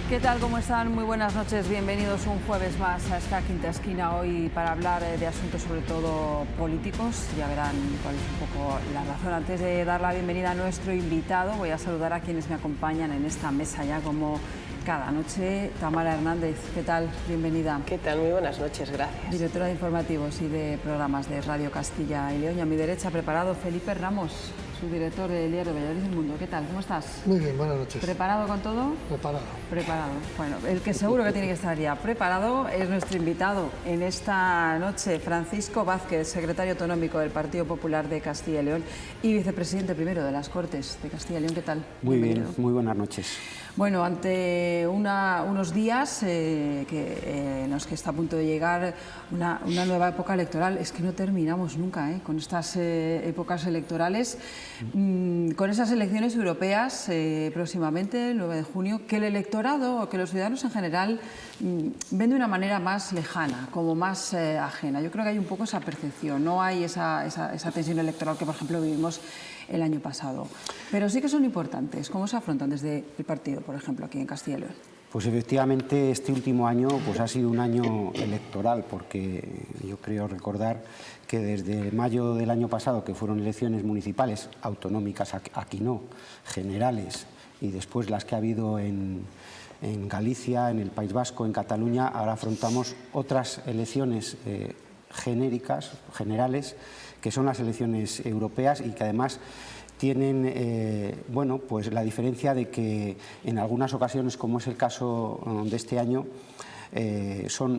¿Qué tal? ¿Cómo están? Muy buenas noches. Bienvenidos un jueves más a esta quinta esquina hoy para hablar de asuntos sobre todo políticos. Ya verán cuál es un poco la razón. Antes de dar la bienvenida a nuestro invitado, voy a saludar a quienes me acompañan en esta mesa ya como cada noche. Tamara Hernández, ¿qué tal? Bienvenida. ¿Qué tal? Muy buenas noches, gracias. Directora de informativos y de programas de Radio Castilla y León. Y a mi derecha, preparado, Felipe Ramos, subdirector del diario Valladolid El Mundo. ¿Qué tal? ¿Cómo estás? Muy bien, buenas noches. ¿Preparado con todo? Preparado. Preparado. Bueno, el que seguro que tiene que estar ya preparado es nuestro invitado en esta noche, Francisco Vázquez, secretario autonómico del Partido Popular de Castilla y León y vicepresidente primero de las Cortes de Castilla y León. ¿Qué tal? Muy bien, muy buenas noches. Bueno, ante unos días en los que está a punto de llegar una nueva época electoral, es que no terminamos nunca con estas épocas electorales, con esas elecciones europeas próximamente, el 9 de junio, que el electorado o que los ciudadanos en general ven de una manera más lejana, como más ajena. Yo creo que hay un poco esa percepción, no hay esa tensión electoral que, por ejemplo, vivimos el año pasado. Pero sí que son importantes. ¿Cómo se afrontan desde el partido, por ejemplo, aquí en Castilla y León? Pues efectivamente este último año pues ha sido un año electoral, porque yo creo recordar que desde mayo del año pasado, que fueron elecciones municipales, autonómicas, aquí no, generales, y después las que ha habido en Galicia, en el País Vasco, en Cataluña, ahora afrontamos otras elecciones genéricas, generales, que son las elecciones europeas y que además tienen bueno, pues la diferencia de que en algunas ocasiones, como es el caso de este año,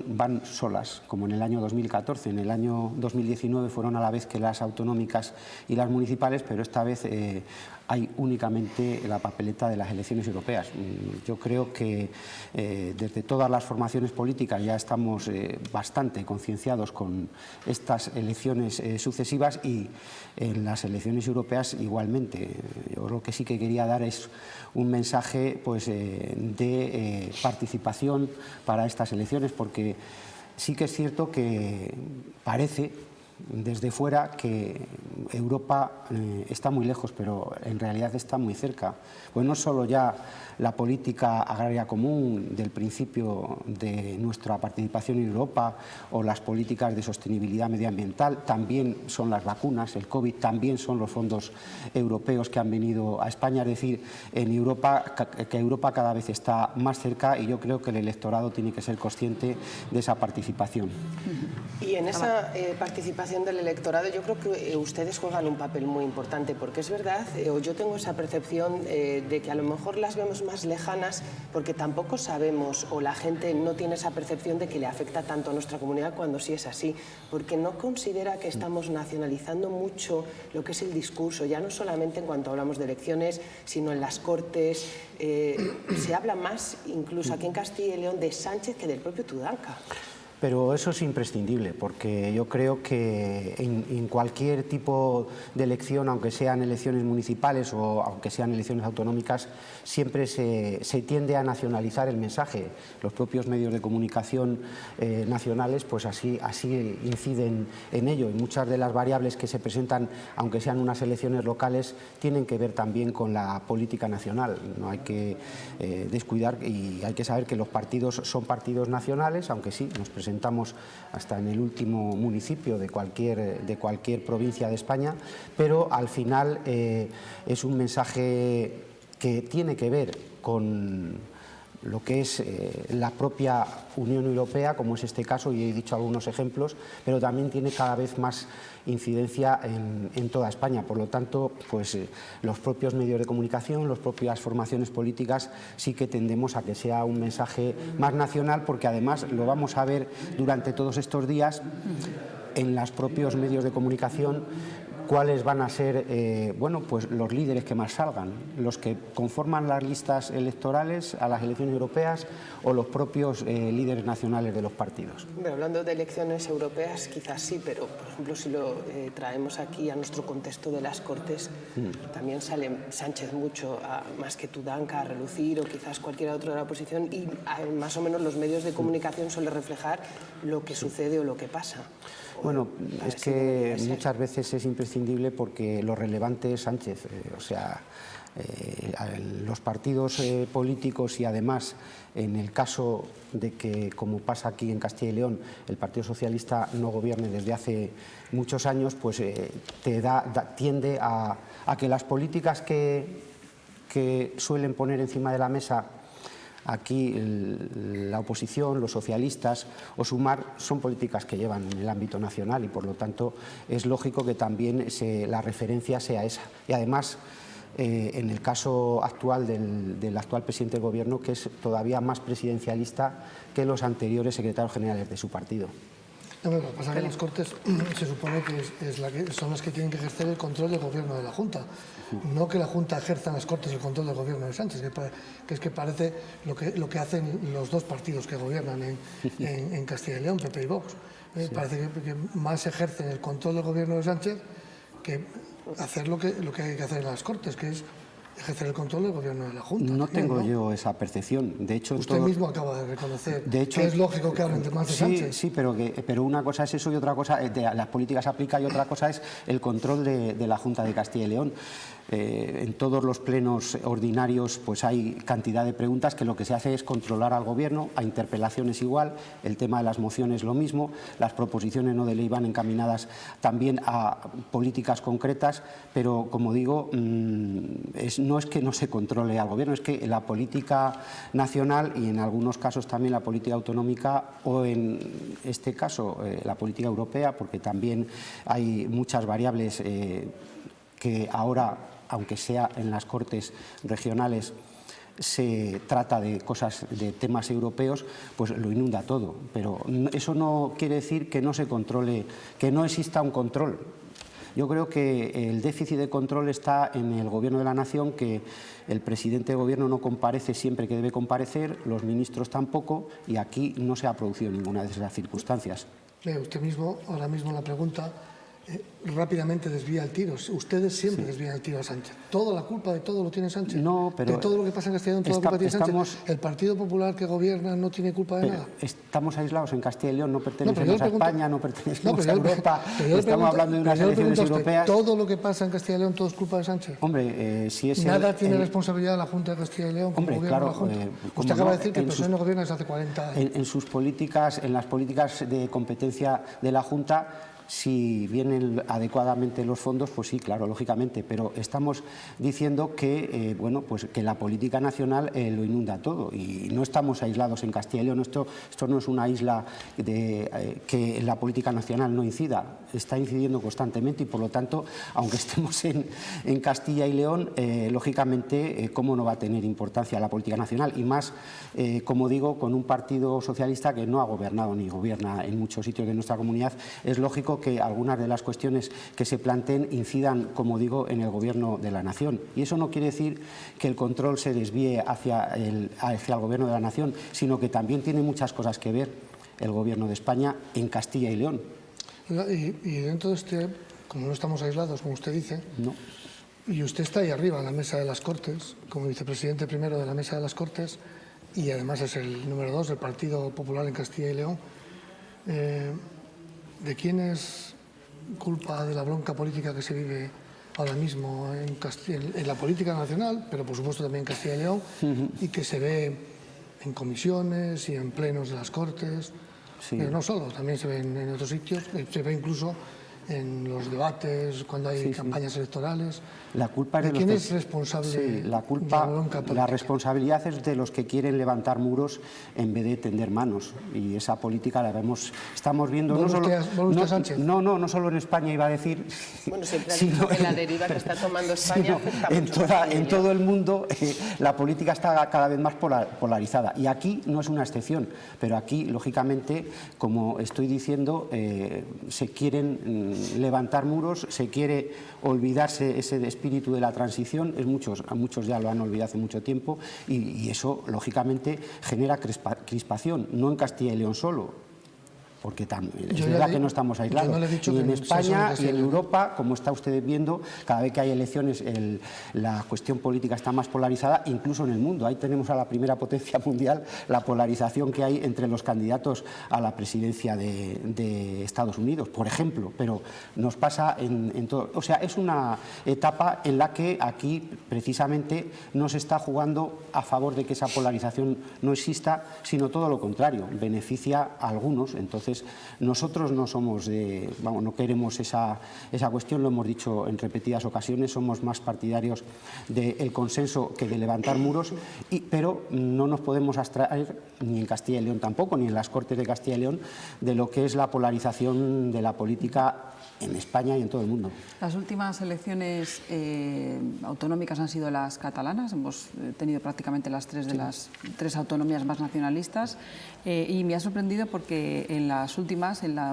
van solas, como en el año 2014. En el año 2019 fueron a la vez que las autonómicas y las municipales, pero esta vez hay únicamente la papeleta de las elecciones europeas. Yo creo que desde todas las formaciones políticas ya estamos bastante concienciados con estas elecciones sucesivas y en las elecciones europeas igualmente. Yo lo que sí que quería dar es un mensaje pues, de participación para estas elecciones, porque sí que es cierto que parece desde fuera que Europa está muy lejos, pero en realidad está muy cerca. Pues no solo ya la política agraria común del principio de nuestra participación en Europa o las políticas de sostenibilidad medioambiental, también son las vacunas, el COVID, también son los fondos europeos que han venido a España. Es decir, en Europa, que Europa cada vez está más cerca y yo creo que el electorado tiene que ser consciente de esa participación. Y en esa participación del electorado yo creo que ustedes juegan un papel muy importante, porque es verdad, o yo tengo esa percepción de que a lo mejor las vemos más lejanas porque tampoco sabemos, o la gente no tiene esa percepción de que le afecta tanto a nuestra comunidad cuando sí es así, porque no considera que estamos nacionalizando mucho lo que es el discurso, ya no solamente en cuanto hablamos de elecciones, sino en las Cortes. Se habla más, incluso aquí en Castilla y León, de Sánchez que del propio Tudanca. Pero eso es imprescindible, porque yo creo que en cualquier tipo de elección, aunque sean elecciones municipales o aunque sean elecciones autonómicas, siempre se tiende a nacionalizar el mensaje. Los propios medios de comunicación nacionales pues así inciden en ello, y muchas de las variables que se presentan, aunque sean unas elecciones locales, tienen que ver también con la política nacional. No hay que descuidar, y hay que saber que los partidos son partidos nacionales, aunque sí nos presentamos hasta en el último municipio de cualquier provincia de España, pero al final es un mensaje que tiene que ver con lo que es la propia Unión Europea, como es este caso, y he dicho algunos ejemplos, pero también tiene cada vez más incidencia en toda España. Por lo tanto, pues los propios medios de comunicación, las propias formaciones políticas, sí que tendemos a que sea un mensaje más nacional, porque además lo vamos a ver durante todos estos días en los propios medios de comunicación, cuáles van a ser bueno, pues los líderes que más salgan, los que conforman las listas electorales a las elecciones europeas o los propios líderes nacionales de los partidos. Pero hablando de elecciones europeas, quizás sí, pero por ejemplo si lo traemos aquí a nuestro contexto de las Cortes, también sale Sánchez mucho, más que Tudanca, a relucir, o quizás cualquier otro de la oposición, y más o menos los medios de comunicación suelen reflejar lo que sucede o lo que pasa. Bueno, es que muchas veces es imprescindible porque lo relevante es Sánchez, o sea, Los partidos políticos y además en el caso de que, como pasa aquí en Castilla y León, el Partido Socialista no gobierne desde hace muchos años, pues tiende a que las políticas que suelen poner encima de la mesa aquí la oposición, los socialistas o Sumar son políticas que llevan en el ámbito nacional y por lo tanto es lógico que también la referencia sea esa. Y además, en el caso actual del actual presidente del Gobierno, que es todavía más presidencialista que los anteriores secretarios generales de su partido. No, lo que pasa es que las Cortes se supone que son las que tienen que ejercer el control del Gobierno de la Junta, no que la Junta ejerza en las Cortes el control del Gobierno de Sánchez, que es que parece lo que hacen los dos partidos que gobiernan en Castilla y León, PP y Vox. Sí. Parece que más ejercen el control del Gobierno de Sánchez que hacer lo que hay que hacer en las Cortes, que es ejercer el control del Gobierno de la Junta. No tengo yo esa percepción. De hecho, usted mismo acaba de reconocer que es lógico que hablen más de Sánchez. Sí, pero una cosa es eso y otra cosa, las políticas aplica y otra cosa es el control de la Junta de Castilla y León. En todos los plenos ordinarios pues hay cantidad de preguntas que lo que se hace es controlar al Gobierno, a interpelaciones igual, el tema de las mociones lo mismo, las proposiciones no de ley van encaminadas también a políticas concretas, pero como digo, no es que no se controle al Gobierno, es que la política nacional y en algunos casos también la política autonómica o en este caso la política europea, porque también hay muchas variables que ahora, aunque sea en las Cortes regionales, se trata de cosas, de temas europeos, pues lo inunda todo. Pero eso no quiere decir que no se controle, que no exista un control. Yo creo que el déficit de control está en el Gobierno de la Nación, que el presidente de Gobierno no comparece siempre que debe comparecer, los ministros tampoco, y aquí no se ha producido ninguna de esas circunstancias. Usted mismo, ahora mismo en la pregunta, rápidamente desvía el tiro. Ustedes siempre desvían el tiro a Sánchez. ¿Toda la culpa de todo lo tiene Sánchez? No, pero de todo lo que pasa en Castilla y León, todo lo que culpa tiene Sánchez. ¿El Partido Popular que gobierna no tiene culpa de nada? Estamos aislados en Castilla y León, no pertenecemos a España, no pertenecemos a Europa, estamos hablando de unas elecciones europeas. ¿Todo lo que pasa en Castilla y León, todo es culpa de Sánchez? Hombre, si es ¿Nada tiene responsabilidad de la Junta de Castilla y León como gobierno de la Junta? Usted acaba de decir que el PSOE no gobierna desde hace 40 años. En sus políticas, en las políticas de competencia de la Junta, si vienen adecuadamente los fondos, pues sí, claro, lógicamente, pero estamos diciendo que, bueno, pues que la política nacional lo inunda todo y no estamos aislados en Castilla y León. Esto no es una isla que la política nacional no incida, está incidiendo constantemente y, por lo tanto, aunque estemos en Castilla y León, lógicamente, ¿cómo no va a tener importancia la política nacional? Y más, como digo, con un partido socialista que no ha gobernado ni gobierna en muchos sitios de nuestra comunidad, es lógico que algunas de las cuestiones que se planteen incidan, como digo, en el Gobierno de la Nación. Y eso no quiere decir que el control se desvíe hacia el Gobierno de la Nación, sino que también tiene muchas cosas que ver el Gobierno de España en Castilla y León. Y dentro de este, como no estamos aislados, como usted dice, no. Y usted está ahí arriba en la mesa de las Cortes, como vicepresidente primero de la mesa de las Cortes, y además es el número 2 del Partido Popular en Castilla y León. ¿De quién es culpa de la bronca política que se vive ahora mismo en la política nacional, pero por supuesto también en Castilla y León, y que se ve en comisiones y en plenos de las Cortes? Sí. Pero no solo, también se ve en otros sitios, se ve incluso en los debates, cuando hay campañas electorales. La culpa es ¿De quién es responsable la bronca política? La responsabilidad es de los que quieren levantar muros en vez de tender manos. Y esa política la vemos, estamos viendo no solo en España, iba a decir. Bueno, siempre ha dicho que la deriva que está tomando España en todo el mundo la política está cada vez más polarizada. Y aquí no es una excepción, pero aquí, lógicamente, como estoy diciendo, se quieren levantar muros, se quiere olvidarse ese espíritu de la transición, muchos ya lo han olvidado hace mucho tiempo y eso lógicamente genera crispación, no en Castilla y León solo, porque es verdad que no estamos aislados. Ni en España y en Europa, como está usted viendo, cada vez que hay elecciones la cuestión política está más polarizada, incluso en el mundo. Ahí tenemos a la primera potencia mundial la polarización que hay entre los candidatos a la presidencia de Estados Unidos, por ejemplo, pero nos pasa en todo. O sea, es una etapa en la que aquí precisamente no se está jugando a favor de que esa polarización no exista, sino todo lo contrario, beneficia a algunos. Entonces, nosotros no somos no queremos esa cuestión, lo hemos dicho en repetidas ocasiones, somos más partidarios del consenso que de levantar muros, pero no nos podemos abstraer, ni en Castilla y León tampoco, ni en las Cortes de Castilla y León, de lo que es la polarización de la política en España y en todo el mundo. Las últimas elecciones autonómicas han sido las catalanas, hemos tenido prácticamente las tres de las tres autonomías más nacionalistas, y me ha sorprendido porque en la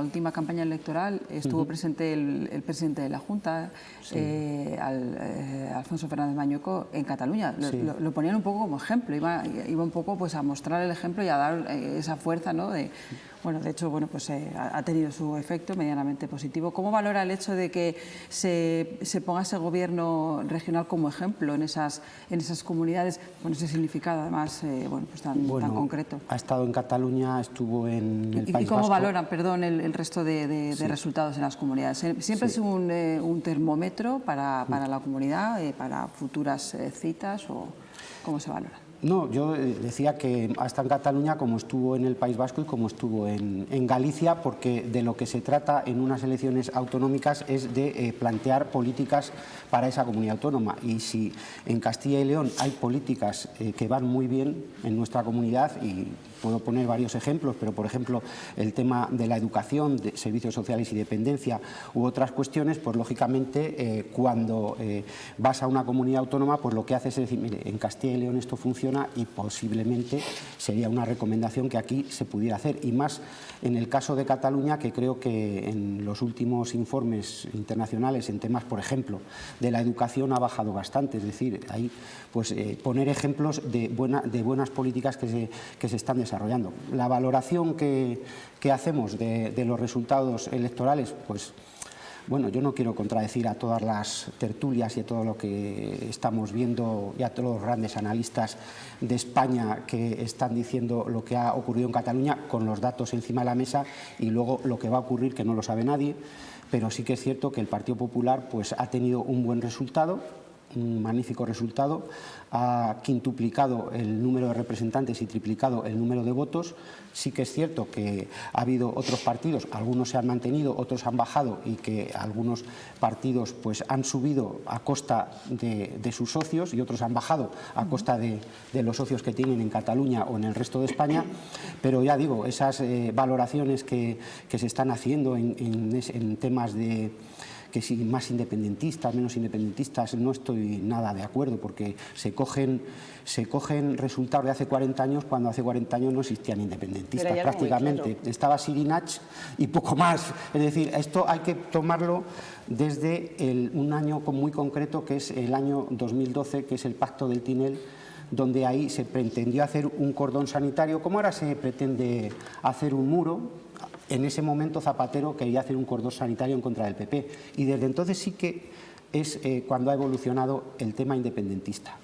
última campaña electoral estuvo presente el presidente de la Junta, Alfonso Fernández Mañueco, en Cataluña. Lo ponían un poco como ejemplo, iba un poco pues a mostrar el ejemplo y a dar esa fuerza, ¿no? De hecho, pues ha tenido su efecto medianamente positivo. ¿Cómo valora el hecho de que se ponga ese gobierno regional como ejemplo en esas comunidades, con ese significado además pues tan concreto? Ha estado en Cataluña, estuvo en el País Vasco. ¿Y cómo valoran, el resto de resultados en las comunidades? ¿Siempre es un termómetro para la comunidad, para futuras citas, o cómo se valora? No, yo decía que hasta en Cataluña, como estuvo en el País Vasco y como estuvo en Galicia, porque de lo que se trata en unas elecciones autonómicas es de plantear políticas para esa comunidad autónoma. Y si en Castilla y León hay políticas que van muy bien en nuestra comunidad, y puedo poner varios ejemplos, pero por ejemplo el tema de la educación, de servicios sociales y dependencia u otras cuestiones, pues lógicamente cuando vas a una comunidad autónoma, pues lo que haces es decir, mire, en Castilla y León esto funciona y posiblemente sería una recomendación que aquí se pudiera hacer. Y más en el caso de Cataluña, que creo que en los últimos informes internacionales en temas, por ejemplo, de la educación ha bajado bastante. Es decir, ahí pues poner ejemplos de buenas políticas que se están desarrollando. La valoración que hacemos de los resultados electorales, pues bueno, yo no quiero contradecir a todas las tertulias y a todo lo que estamos viendo y a todos los grandes analistas de España que están diciendo lo que ha ocurrido en Cataluña con los datos encima de la mesa y luego lo que va a ocurrir que no lo sabe nadie, pero sí que es cierto que el Partido Popular pues ha tenido un buen resultado, un magnífico resultado, ha quintuplicado el número de representantes y triplicado el número de votos. Sí que es cierto que ha habido otros partidos, algunos se han mantenido, otros han bajado y que algunos partidos pues han subido a costa de sus socios y otros han bajado a costa de los socios que tienen en Cataluña o en el resto de España, pero ya digo, esas valoraciones que se están haciendo en temas de que si más independentistas, menos independentistas, no estoy nada de acuerdo, porque se cogen resultados de hace 40 años cuando hace 40 años no existían independentistas prácticamente. Claro. Estaba Sirinach y poco más. Es decir, esto hay que tomarlo desde un año muy concreto, que es el año 2012, que es el Pacto del Tinel, donde ahí se pretendió hacer un cordón sanitario, como ahora se pretende hacer un muro. En ese momento Zapatero quería hacer un cordón sanitario en contra del PP y desde entonces sí que es cuando ha evolucionado el tema independentista.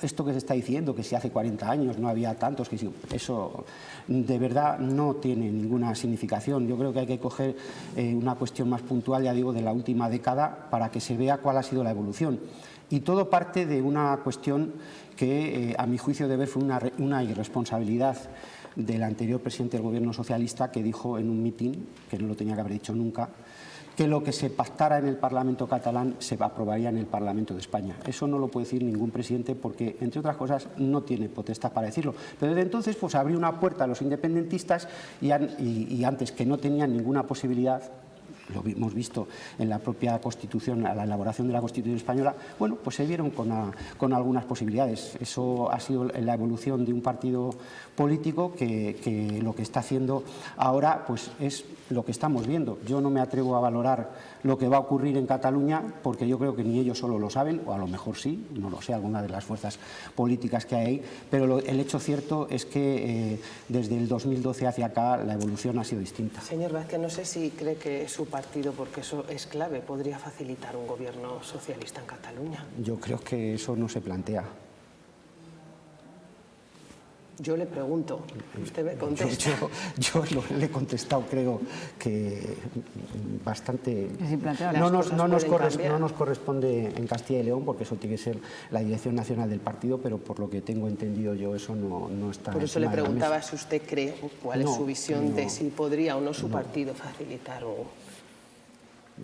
Esto que se está diciendo, que si hace 40 años no había tantos, que eso de verdad no tiene ninguna significación. Yo creo que hay que coger una cuestión más puntual, ya digo, de la última década para que se vea cuál ha sido la evolución. Y todo parte de una cuestión que, a mi juicio de ver, fue una irresponsabilidad del anterior presidente del Gobierno socialista, que dijo en un mitin, que no lo tenía que haber dicho nunca, que lo que se pactara en el Parlamento catalán se aprobaría en el Parlamento de España. Eso no lo puede decir ningún presidente porque, entre otras cosas, no tiene potestad para decirlo. Pero desde entonces pues abrió una puerta a los independentistas y antes, que no tenían ninguna posibilidad, lo hemos visto en la propia Constitución, a la elaboración de la Constitución española, bueno, pues se vieron con algunas posibilidades. Eso ha sido la evolución de un partido político que lo que está haciendo ahora pues es lo que estamos viendo. Yo no me atrevo a valorar lo que va a ocurrir en Cataluña porque yo creo que ni ellos solo lo saben, o a lo mejor sí, no lo sé, alguna de las fuerzas políticas que hay ahí, pero el hecho cierto es que desde el 2012 hacia acá la evolución ha sido distinta. Señor Vázquez, no sé si cree que su partido, porque eso es clave, podría facilitar un gobierno socialista en Cataluña. Yo creo que eso no se plantea. Yo le pregunto, usted me contesta. Yo le he contestado, creo que bastante... No nos corresponde en Castilla y León, porque eso tiene que ser la Dirección Nacional del partido, pero por lo que tengo entendido yo, eso no está... Por eso le preguntaba si usted cree, cuál es su visión de si podría o no su partido facilitar un...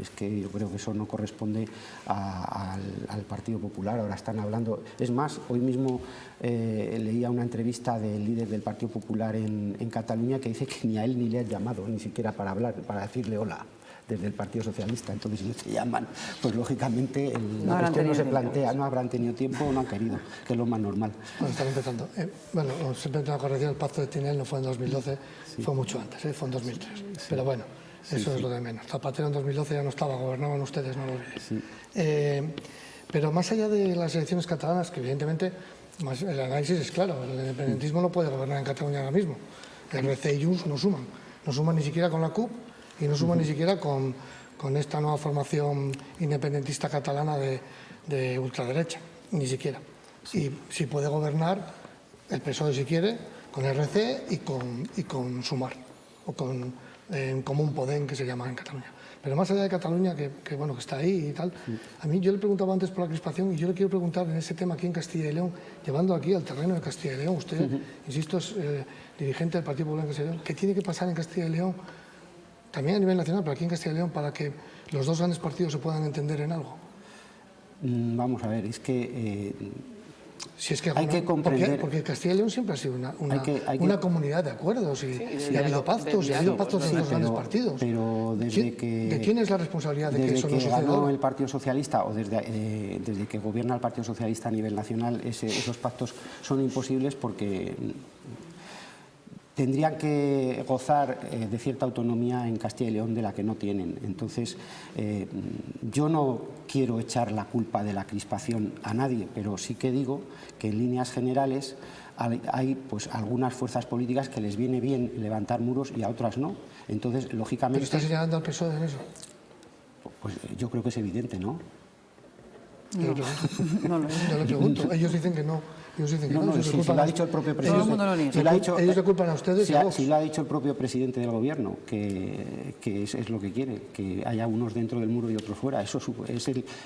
Es que yo creo que eso no corresponde al Partido Popular. Ahora están hablando... Es más, hoy mismo leía una entrevista del líder del Partido Popular en Cataluña que dice que ni a él ni le han llamado, ni siquiera para hablar, para decirle hola desde el Partido Socialista. Entonces, si no se llaman, pues lógicamente la cuestión no se plantea, no habrán tenido tiempo o no han querido, que es lo más normal. Bueno, están empezando. Bueno, simplemente una corrección, el pacto de Tinel no fue en 2012, fue mucho antes, fue en 2003. Sí. Pero bueno, eso es lo de menos. Zapatero en 2012 ya no estaba, gobernaban ustedes, no lo olvides. Sí. Pero más allá de las elecciones catalanas, que evidentemente el análisis es claro, el independentismo no puede gobernar en Cataluña ahora mismo. El RC y Junts no suman ni siquiera con la CUP y no suman ni siquiera con esta nueva formación independentista catalana de ultraderecha, ni siquiera. Sí. Y si puede gobernar el PSOE si quiere, con RC y con Sumar, o con Común Podem, que se llama en Cataluña. Pero más allá de Cataluña, que bueno, que está ahí y tal, a mí yo le preguntaba antes por la crispación y yo le quiero preguntar en ese tema aquí en Castilla y León, llevando aquí al terreno de Castilla y León, usted, insisto, es dirigente del Partido Popular en Castilla y León, ¿qué tiene que pasar en Castilla y León, también a nivel nacional, pero aquí en Castilla y León, para que los dos grandes partidos se puedan entender en algo? Vamos a ver, es que... Si es que hay que comprender... porque Castilla y León siempre ha sido una comunidad de acuerdos y ha habido pactos, y ha habido pactos de los grandes partidos. Pero desde que... ¿De quién es la responsabilidad de que eso no suceda? Desde que ganó el Partido Socialista o desde que gobierna el Partido Socialista a nivel nacional, esos pactos son imposibles porque tendrían que gozar de cierta autonomía en Castilla y León de la que no tienen. Entonces, yo no quiero echar la culpa de la crispación a nadie, pero sí que digo que en líneas generales hay pues algunas fuerzas políticas que les viene bien levantar muros y a otras no. Entonces, lógicamente... ¿Pero está señalando al PSOE en eso? Pues yo creo que es evidente, ¿no? Yo le pregunto. Ellos dicen que no. Si lo ha dicho el propio presidente. Todo el mundo lo niega. Ellos le culpan a ustedes y a vos. Si lo ha dicho el propio presidente del gobierno, que es lo que quiere, que haya unos dentro del muro y otros fuera. Eso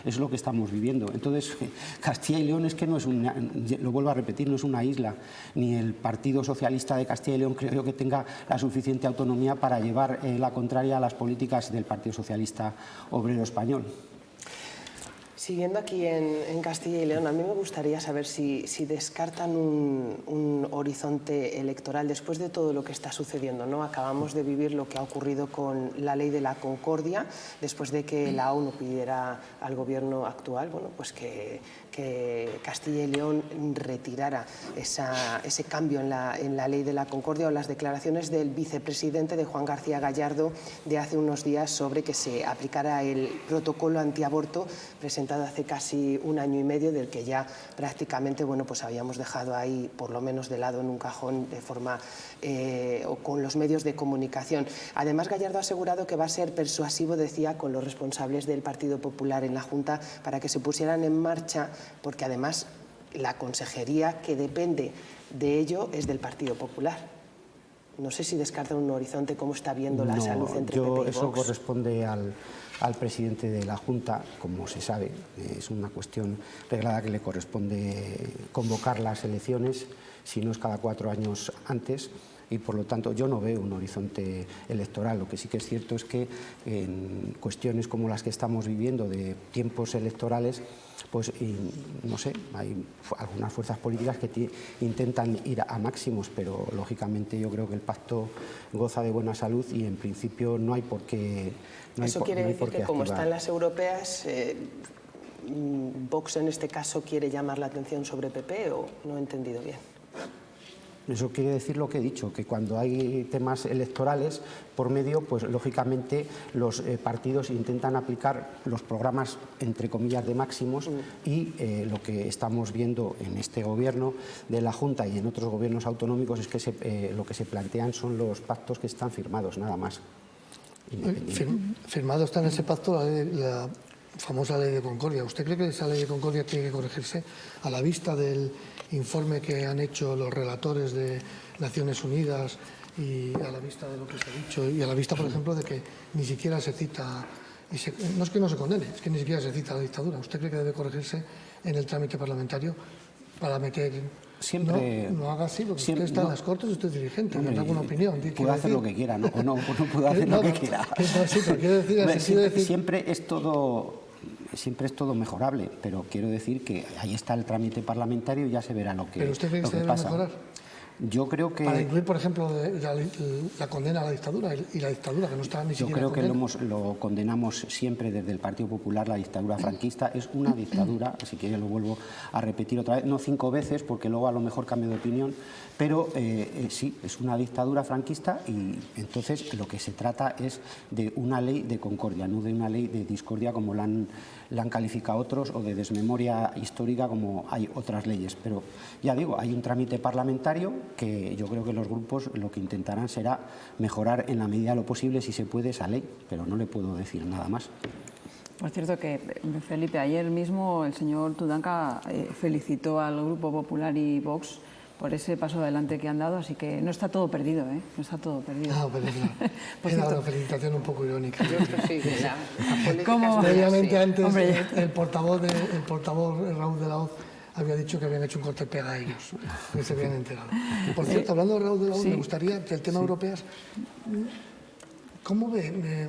es lo que estamos viviendo. Entonces, Castilla y León es que no es lo vuelvo a repetir, no es una isla. Ni el Partido Socialista de Castilla y León creo yo que tenga la suficiente autonomía para llevar la contraria a las políticas del Partido Socialista Obrero Español. Siguiendo aquí en Castilla y León, a mí me gustaría saber si descartan un horizonte electoral después de todo lo que está sucediendo, ¿no? Acabamos de vivir lo que ha ocurrido con la Ley de la Concordia, después de que la ONU pidiera al gobierno actual, bueno, pues que Castilla y León retirara ese cambio en la Ley de la Concordia, o las declaraciones del vicepresidente de Juan García Gallardo de hace unos días sobre que se aplicara el protocolo antiaborto presentado hace casi un año y medio, del que ya prácticamente pues habíamos dejado ahí por lo menos de lado en un cajón de forma o con los medios de comunicación. Además, Gallardo ha asegurado que va a ser persuasivo, decía, con los responsables del Partido Popular en la Junta para que se pusieran en marcha, porque además la consejería que depende de ello es del Partido Popular. No sé si descarta un horizonte, cómo está viendo la salud entre PP y Vox. Eso corresponde al presidente de la Junta, como se sabe. Es una cuestión reglada que le corresponde convocar las elecciones si no es cada 4 años antes. Y por lo tanto yo no veo un horizonte electoral. Lo que sí que es cierto es que en cuestiones como las que estamos viviendo de tiempos electorales, pues no sé, hay algunas fuerzas políticas que intentan ir a máximos, pero lógicamente yo creo que el pacto goza de buena salud y en principio no hay por qué. Eso quiere decir que como están las europeas, Vox en este caso quiere llamar la atención sobre PP, ¿o no he entendido bien? Eso quiere decir lo que he dicho, que cuando hay temas electorales por medio, pues lógicamente los partidos intentan aplicar los programas, entre comillas, de máximos y lo que estamos viendo en este gobierno de la Junta y en otros gobiernos autonómicos es que lo que se plantean son los pactos que están firmados, nada más. Firmado está en ese pacto la famosa ley de Concordia. ¿Usted cree que esa ley de Concordia tiene que corregirse a la vista del informe que han hecho los relatores de Naciones Unidas y a la vista de lo que se ha dicho y a la vista, por ejemplo, de que ni siquiera se cita, no es que no se condene, es que ni siquiera se cita la dictadura? ¿Usted cree que debe corregirse en el trámite parlamentario para meter... Siempre, no haga así, porque usted está en las Cortes, usted es dirigente, no alguna opinión. Puede hacer lo que quiera, ¿no? O no puede hacer lo que quiera. Sí, pero quiero decir, siempre es todo mejorable, pero quiero decir que ahí está el trámite parlamentario y ya se verá lo que pasa. ¿Pero usted cree que se debe mejorar? Yo creo que... Para incluir, por ejemplo, la condena a la dictadura y la dictadura, que no está ni siquiera... Yo creo que lo condenamos siempre desde el Partido Popular, la dictadura franquista. Es una dictadura, si quiere lo vuelvo a repetir otra vez, no 5 veces, porque luego a lo mejor cambio de opinión, pero sí, es una dictadura franquista y entonces lo que se trata es de una ley de concordia, no de una ley de discordia como la han calificado otros, o de desmemoria histórica como hay otras leyes. Pero ya digo, hay un trámite parlamentario que yo creo que los grupos lo que intentarán será mejorar en la medida de lo posible, si se puede, esa ley, pero no le puedo decir nada más. Por cierto que, Felipe, ayer mismo el señor Tudanca felicitó al Grupo Popular y Vox por ese paso adelante que han dado, así que no está todo perdido, ¿eh? No está todo perdido. Ah, pero era una felicitación un poco irónica. Yo creo que sí, Previamente antes el portavoz Raúl de la Hoz había dicho que habían hecho un corte y pega a ellos, que se habían enterado. Por cierto, hablando de Raúl de la Hoz, me gustaría que el tema europeas, ¿cómo ve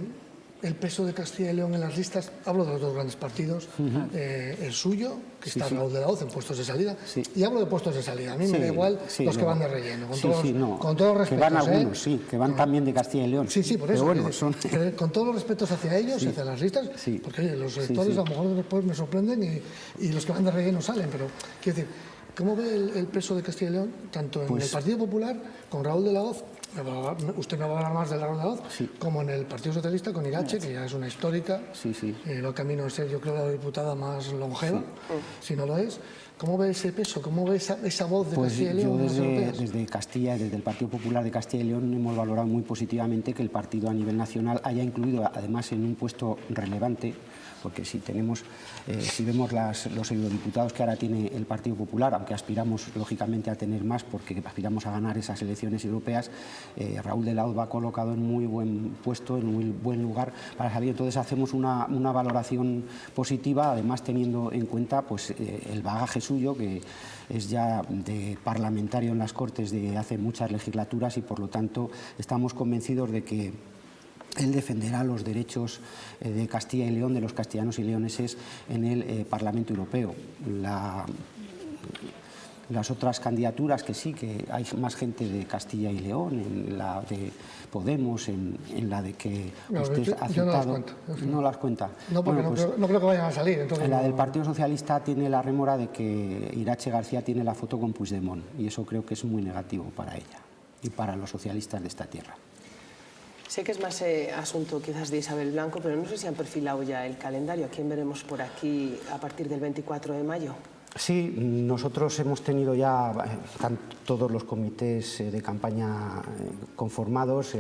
el peso de Castilla y León en las listas? Hablo de los dos grandes partidos, el suyo, que está Raúl de la Hoz en puestos de salida, y hablo de puestos de salida. A mí me da igual los que van de relleno, con todos los respetos. Que van algunos, que van también de Castilla y León. Sí, por eso. Pero bueno, con todos los respetos hacia ellos, hacia las listas, porque oye, los electores a lo mejor después me sorprenden y los que van de relleno salen, pero quiero decir, ¿cómo ve el peso de Castilla y León, tanto en el Partido Popular, con Raúl de la Hoz, usted me va a hablar más de Raúl de la Hoz, como en el Partido Socialista, con Irache, que ya es una histórica, va camino de ser, yo creo, la diputada más longeva, si no lo es? ¿Cómo ve ese peso? ¿Cómo ve esa voz de Castilla y León? Yo desde Castilla, desde el Partido Popular de Castilla y León, hemos valorado muy positivamente que el partido a nivel nacional haya incluido, además en un puesto relevante, porque si vemos los eurodiputados que ahora tiene el Partido Popular, aunque aspiramos lógicamente a tener más porque aspiramos a ganar esas elecciones europeas, Raúl de la Hoz va colocado en muy buen puesto, en muy buen lugar para salir. Entonces hacemos una valoración positiva, además teniendo en cuenta pues, el bagaje suyo, que es ya de parlamentario en las Cortes de hace muchas legislaturas, y por lo tanto estamos convencidos de que él defenderá los derechos de Castilla y León, de los castellanos y leoneses, en el Parlamento Europeo. Las otras candidaturas, que sí, que hay más gente de Castilla y León, en la de Podemos, en la de que usted ha citado. No las cuenta. No, porque no creo que vayan a salir. Entonces en la del Partido Socialista tiene la rémora de que Irache García tiene la foto con Puigdemont, y eso creo que es muy negativo para ella y para los socialistas de esta tierra. Sé que es más asunto quizás de Isabel Blanco, pero no sé si han perfilado ya el calendario. ¿A quién veremos por aquí a partir del 24 de mayo? Sí, nosotros hemos tenido ya todos los comités de campaña conformados.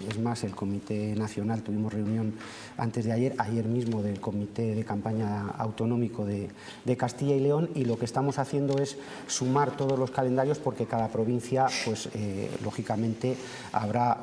Es más, el Comité Nacional, tuvimos reunión antes de ayer mismo, del Comité de Campaña Autonómico de Castilla y León, y lo que estamos haciendo es sumar todos los calendarios, porque cada provincia, pues lógicamente, habrá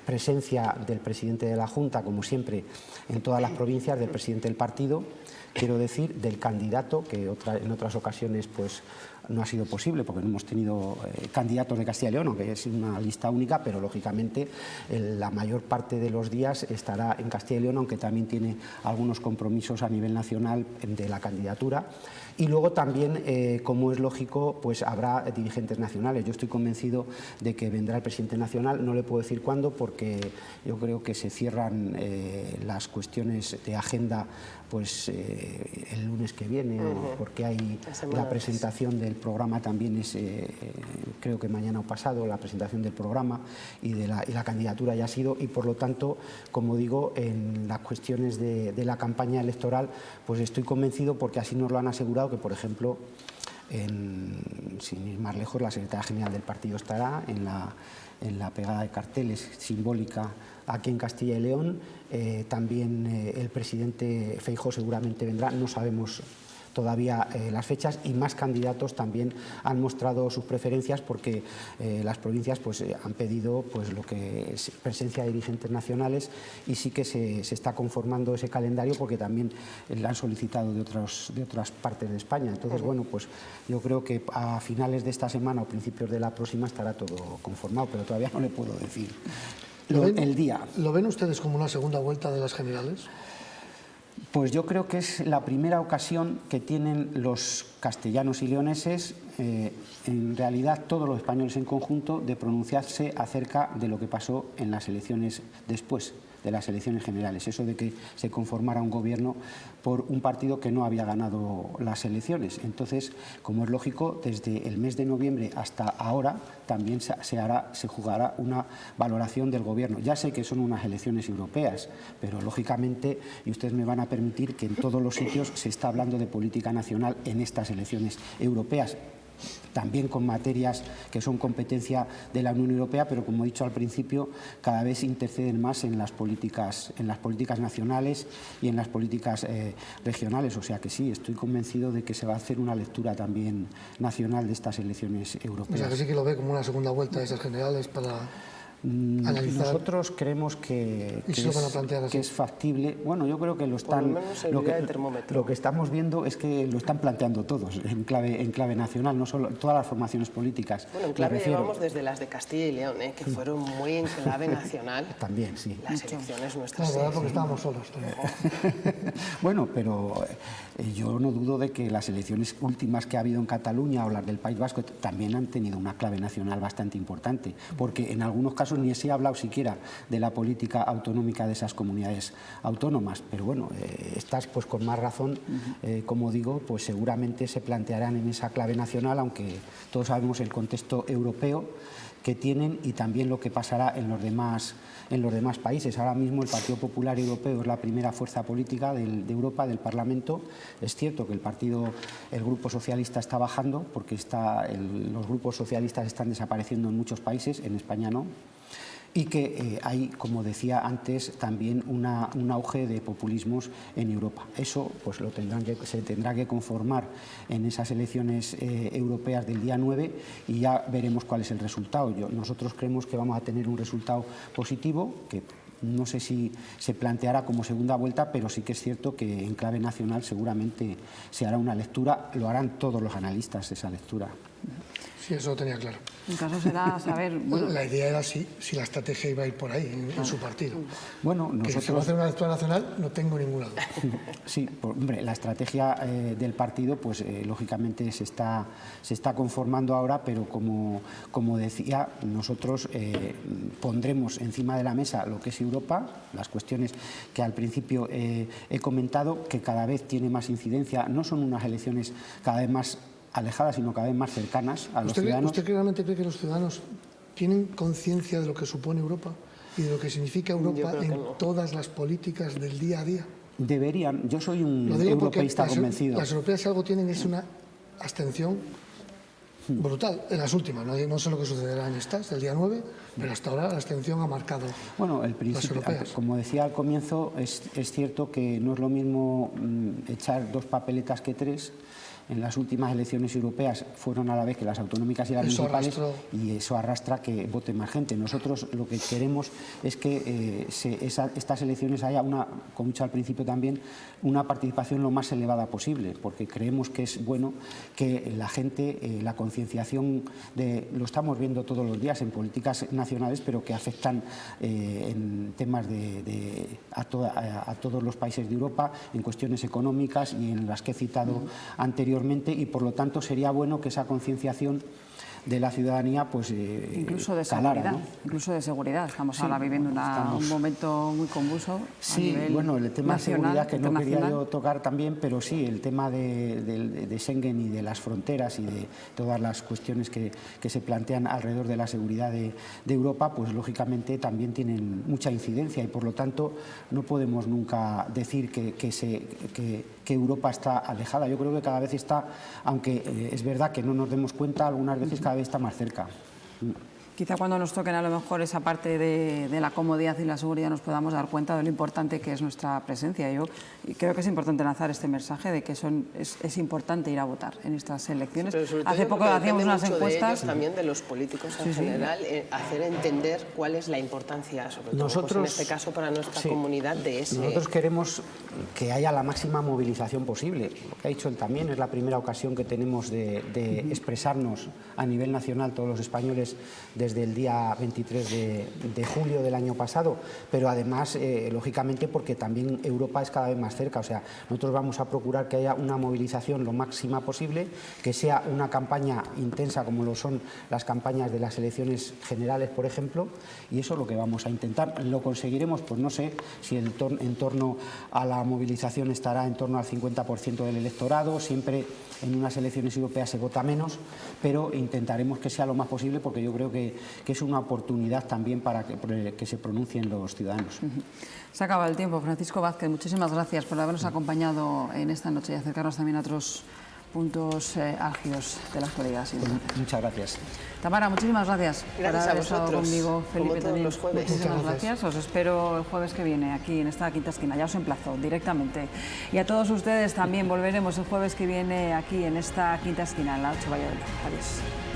presencia del presidente de la Junta, como siempre, en todas las provincias, del presidente del partido, quiero decir, del candidato, que en otras ocasiones pues no ha sido posible porque no hemos tenido candidatos de Castilla y León, aunque es una lista única, pero lógicamente la mayor parte de los días estará en Castilla y León, aunque también tiene algunos compromisos a nivel nacional de la candidatura. Y luego también, como es lógico, pues habrá dirigentes nacionales. Yo estoy convencido de que vendrá el presidente nacional, no le puedo decir cuándo porque yo creo que se cierran las cuestiones de agenda pues el lunes que viene, porque hay la presentación del programa también es, creo que mañana o pasado, la presentación del programa y la candidatura ya ha sido, y por lo tanto, como digo, en las cuestiones de la campaña electoral, pues estoy convencido porque así nos lo han asegurado que, por ejemplo, sin ir más lejos, la secretaria general del partido estará en la pegada de carteles simbólica aquí en Castilla y León. También el presidente Feijóo seguramente vendrá, no sabemos todavía las fechas, y más candidatos también han mostrado sus preferencias porque las provincias pues, han pedido pues, lo que es presencia de dirigentes nacionales, y sí que se está conformando ese calendario porque también le han solicitado de otras partes de España. Entonces, bueno, pues yo creo que a finales de esta semana o principios de la próxima estará todo conformado, pero todavía no le puedo decir el día. ¿Lo ven ustedes como una segunda vuelta de las generales? Pues yo creo que es la primera ocasión que tienen los castellanos y leoneses, en realidad todos los españoles en conjunto, de pronunciarse acerca de lo que pasó en las elecciones después de las elecciones generales, eso de que se conformara un gobierno por un partido que no había ganado las elecciones. Entonces, como es lógico, desde el mes de noviembre hasta ahora también se jugará una valoración del gobierno. Ya sé que son unas elecciones europeas, pero lógicamente, y ustedes me van a permitir, que en todos los sitios se está hablando de política nacional en estas elecciones europeas, también con materias que son competencia de la Unión Europea, pero como he dicho al principio, cada vez interceden más en las políticas nacionales y en las políticas regionales. O sea que sí, estoy convencido de que se va a hacer una lectura también nacional de estas elecciones europeas. O sea que sí que lo ve como una segunda vuelta de esas generales para analizar. Nosotros creemos que es factible. Bueno, yo creo que lo están. Lo que estamos viendo es que lo están planteando todos en clave nacional, no solo todas las formaciones políticas. Bueno, en clave llevamos desde las de Castilla y León, que fueron muy en clave nacional. También, sí. Las elecciones nuestras. Claro, porque estábamos solos. Bueno, pero yo no dudo de que las elecciones últimas que ha habido en Cataluña o las del País Vasco también han tenido una clave nacional bastante importante, porque en algunos casos ni se ha hablado siquiera de la política autonómica de esas comunidades autónomas, pero bueno, estas pues con más razón, como digo, pues seguramente se plantearán en esa clave nacional, aunque todos sabemos el contexto europeo que tienen y también lo que pasará en los demás países. Ahora mismo el Partido Popular Europeo es la primera fuerza política de Europa, del Parlamento. Es cierto que el Grupo Socialista está bajando porque los grupos socialistas están desapareciendo en muchos países, en España no. Y que hay, como decía antes, también un auge de populismos en Europa. Eso pues se tendrá que conformar en esas elecciones europeas del día 9 y ya veremos cuál es el resultado. Nosotros creemos que vamos a tener un resultado positivo, que no sé si se planteará como segunda vuelta, pero sí que es cierto que en clave nacional seguramente se hará una lectura, lo harán todos los analistas esa lectura. Sí, eso lo tenía claro. En caso será saber... Bueno, la idea era si la estrategia iba a ir por ahí, en su partido. Bueno, nosotros... Que se va a hacer una lectura nacional, no tengo ninguna duda. Sí, hombre, la estrategia del partido, pues lógicamente se está conformando ahora, pero como decía, nosotros pondremos encima de la mesa lo que es Europa, las cuestiones que al principio he comentado, que cada vez tiene más incidencia, no son unas elecciones cada vez más alejadas, sino cada vez más cercanas a los ciudadanos. ¿Usted realmente cree que los ciudadanos tienen conciencia de lo que supone Europa y de lo que significa Europa en todas las políticas del día a día? Deberían. Yo soy un europeísta convencido. Las europeas algo tienen, es una abstención brutal en las últimas. No sé lo que sucederá en estas, el día 9, pero hasta ahora la abstención ha marcado. Bueno, el principio, como decía al comienzo, es cierto que no es lo mismo echar 2 papeletas que 3. en las últimas elecciones europeas fueron a la vez que las autonómicas y las municipales, y eso arrastra que vote más gente. Nosotros lo que queremos es que estas elecciones haya como he dicho al principio también, una participación lo más elevada posible, porque creemos que es bueno que la gente, la concienciación, lo estamos viendo todos los días en políticas nacionales, pero que afectan en temas a todos los países de Europa, en cuestiones económicas y en las que he citado anteriormente, y por lo tanto sería bueno que esa concienciación de la ciudadanía pues incluso de calara, seguridad, ¿no? Incluso de seguridad. Estamos ahora viviendo un momento muy convulso. Sí, bueno, el tema de seguridad que no quería yo tocar también, pero sí, el tema de Schengen y de las fronteras y de todas las cuestiones que se plantean alrededor de la seguridad de Europa, pues lógicamente también tienen mucha incidencia, y por lo tanto no podemos nunca decir que Europa está alejada. Yo creo que cada vez está, aunque es verdad que no nos demos cuenta, algunas veces cada vez está más cerca. Quizá cuando nos toquen a lo mejor esa parte de la comodidad y la seguridad nos podamos dar cuenta de lo importante que es nuestra presencia. Yo creo que es importante lanzar este mensaje de que es importante ir a votar en estas elecciones. Sí, hace poco hacíamos unas encuestas. De también de los políticos en general, hacer entender cuál es la importancia, sobre todo pues en este caso para nuestra comunidad, de ese... Nosotros queremos que haya la máxima movilización posible. Lo que ha dicho él también, es la primera ocasión que tenemos de expresarnos a nivel nacional todos los españoles desde el día 23 de julio del año pasado, pero además, lógicamente, porque también Europa es cada vez más cerca. O sea, nosotros vamos a procurar que haya una movilización lo máxima posible, que sea una campaña intensa como lo son las campañas de las elecciones generales, por ejemplo, y eso es lo que vamos a intentar. ¿Lo conseguiremos? Pues no sé si en torno a la movilización estará en torno al 50% del electorado. Siempre en unas elecciones europeas se vota menos, pero intentaremos que sea lo más posible, porque yo creo que es una oportunidad también para que se pronuncien los ciudadanos. Se acaba el tiempo. Francisco Vázquez, muchísimas gracias por habernos acompañado en esta noche y acercarnos también a otros puntos álgidos de la actualidad. Muchas gracias. Tamara, muchísimas gracias por haber estado conmigo. Felipe, también los jueves. Muchísimas gracias. Os espero el jueves que viene aquí en esta Quinta Esquina. Ya os emplazo directamente. Y a todos ustedes también volveremos el jueves que viene aquí en esta Quinta Esquina, en la 8 Valladolid. Adiós.